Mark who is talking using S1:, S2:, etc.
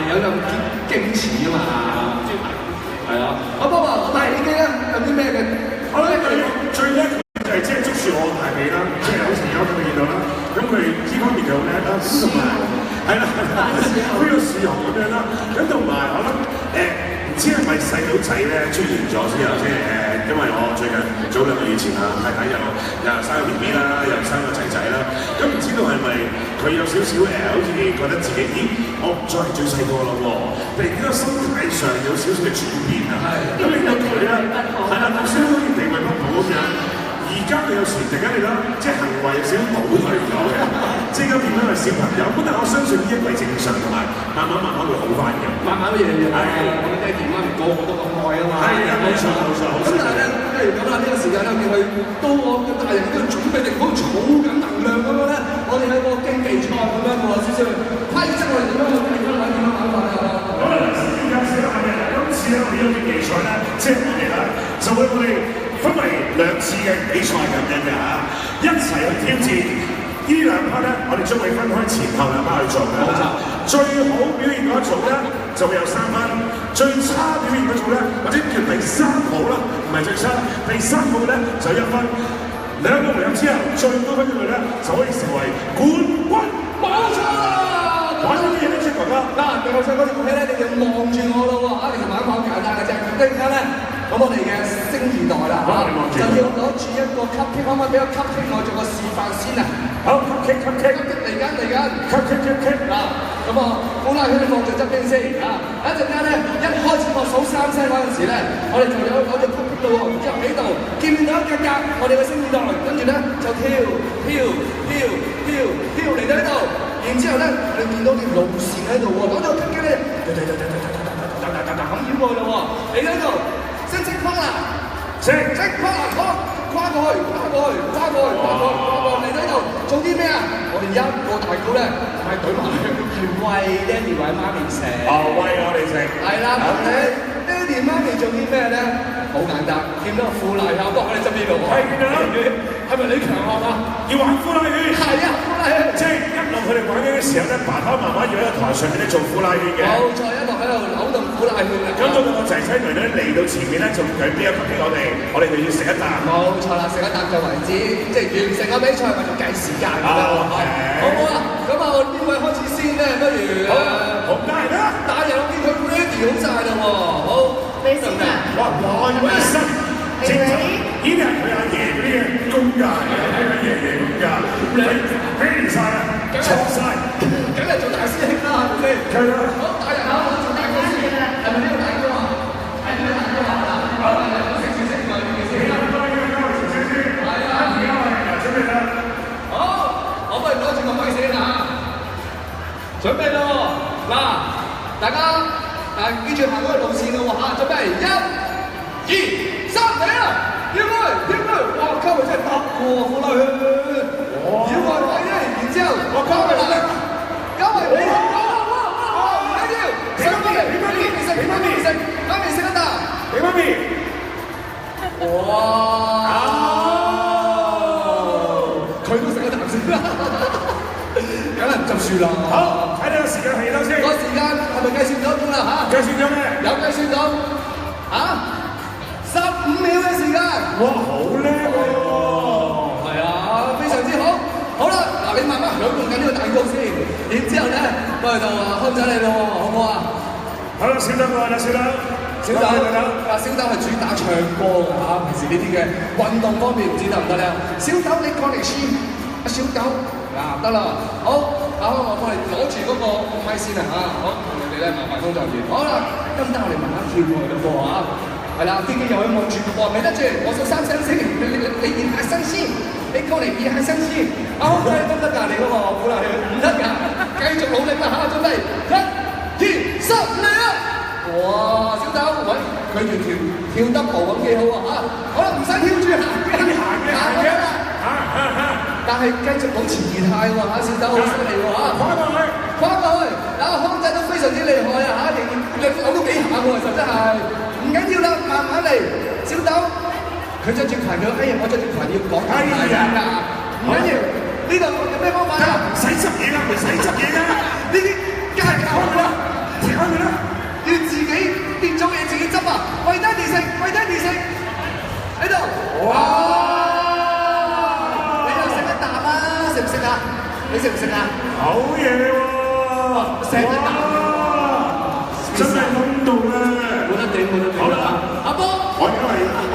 S1: 有咁矜持啊嘛，係啊。咁不過我帶起機咧有啲咩嘅？
S2: 我咧佢最叻就係即係捉住我大髀啦，即係好似有咁嘅見到啦。咁佢呢方面就好叻啦，咁同埋係啦，呢個樹熊咁樣啦。咁同埋我諗唔知係咪細佬仔咧出現咗之後即係因為我最近早2個月前啊，太太又生個 BB 啦，又生個仔仔啦。咁唔知道係咪佢有少少好似覺得自己咦，我唔再係最細個啦喎，突然間個心態上有少少嘅轉變啊。咁令到佢咧係啦，頭先好似地位不保咁樣。而家佢有時突然間你啦，即係行為有少少倒退咗嘅，即係咁變咗係小朋友。咁但係我相信呢一個係正常，同埋慢慢會好翻嘅。
S1: 慢慢嘅嘢，我哋爹哋媽咪個個都咁愛啊嘛。
S2: 係啊，冇錯。
S1: 咁但係咧，不如咁啦，呢個時間咧，叫佢到我嘅大人都準備力好儲緊能量咁樣咧，我哋喺個競技賽咁樣喎，少少規則我哋點樣去點樣玩法啊？
S2: 咁啊，時間少限嘅，今次咧我哋呢個競技賽咧，即係我哋啦，就會我哋分為2次嘅比賽咁樣嘅嚇，一齊去挑戰。呢2 part 咧，我哋將會分開前後2 part 去做嘅。冇錯。最好表現嗰一組咧，就會有3分；最差表現嗰組咧，或者叫第3號啦，唔係最差，第3號咧就1分。2個回合之後，最高分嘅咧就可以成為冠軍。冇錯啦！玩咗啲嘢咧，出嚟啦！嗱，我唱嗰條戲咧，你哋望住我咯喎！其實玩法好簡單嘅啫，突然間咧。咁我哋嘅星2代啦嚇，就要攞住一個吸棘，可唔可以俾個吸棘我做個示範先啊？好，吸棘嚟緊，吸嗱，咁啊，呼啦圈放在側邊先啊！一陣間咧，一開始我數3聲嗰陣時咧，我哋就有攞隻吸棘咯喎，然之後喺度見到一格格，我哋嘅星2代，跟住咧就跳嚟到呢度，然之後咧我哋見到條路線喺度喎，攞咗個吸棘咧，咁繞過去咯喎，嚟到呢度。識跨啦，識跨啦，跨過去，嚟到呢度做啲咩啊？我哋一個大鼓咧，係舉埋去餵爹哋餵媽咪食。餵我哋食。係啦，咁你爹哋媽咪做啲咩咧？好簡單，見到個富麗口幫我哋側邊度。係見到啦，係咪你強項啊？要玩富麗圈。係啊，富麗圈。即係一路佢哋玩緊嘅時候咧，爸爸媽媽要喺個台上面咧做富麗圈嘅。冇錯，一路喺度扭動富麗圈。咁到我仔仔女女嚟到前面咧，就佢邊一級俾我哋就要食一啖。冇錯啦，食一啖就為止，即係完成個比賽，咪就計時間㗎啦。好唔好啊？咁啊，邊位開始先咧？不如好大人啦！大人我見佢 ready 好晒啦喎，好。你先啊！哇！有咩新？呢啲係佢阿爺嗰啲嘅功架，佢阿爺功架，ready 晒啦，錯晒，梗係做大師兄啦，係咪先？係啦。好，大人好，做大哥先啦，係咪呢個大哥啊？係呢個大哥啊！好，食先，係啊，準備啦。好，我幫你攞住個咪先啊！準備咯，嗱，大家。記住行嗰個路線咯喎嚇，準備1、2、3嚟啦！跳佢！哇，溝佢真係得喎，好啦，跳過嚟咧，然之後我溝佢啦，溝佢你，哇，唔緊要，食媽咪，俾媽咪食得得，俾媽咪，哇，佢都食得啖先啦，梗係唔執輸啦。好，睇你個時間係幾多先？個時間係咪計算咗啦嚇？計算咗咩？有計算到嚇，15秒嘅時間。哇，好叻喎！係啊，非常之好。好啦，嗱，你慢慢享用緊呢個蛋糕先，然之後咧，過嚟到康仔你咯喎，好唔好啊？好啦，小豆過嚟啦，小豆。小豆係主打唱歌㗎嚇，平時呢啲嘅運動方面唔知得唔得咧？小豆你過嚟先，阿小豆。嗱，得啦，好，我幫你攞住嗰個咪先啊嚇，好，你哋咧麻煩工作人員，好啦，咁得我哋慢慢跳過去咯噃嚇，係啦，啲機又可以望住個噃，未得住，我數3聲先，你驗下身先，你過嚟驗下身先，好，得㗎，你嗰個好啦，唔得㗎，繼續努力啦嚇，準備1、2、3嚟啦！哇，小豆，喂，佢跳得步咁幾好啊嚇，好啦，唔使跳住行嘅。但係繼續保持儀態喎嚇，小豆好犀利喎嚇，跨過去，嗱康仔都非常之厲害啊嚇，你扭都幾下喎，實真係，唔緊要啦，慢慢嚟，小豆，佢着住裙佢，哎呀，我着住裙要講大聲㗎，唔緊要，呢度有咩方法啊？唔使執嘢㗎，呢啲梗係靠佢啦，跳
S1: 食唔食啊？你食唔食啊？
S2: 好嘢喎！
S1: 成一啖，
S2: 真係諗到咧，
S1: 冇得頂，冇得頂。
S2: 好啦，
S1: 阿波，
S2: 我而家係。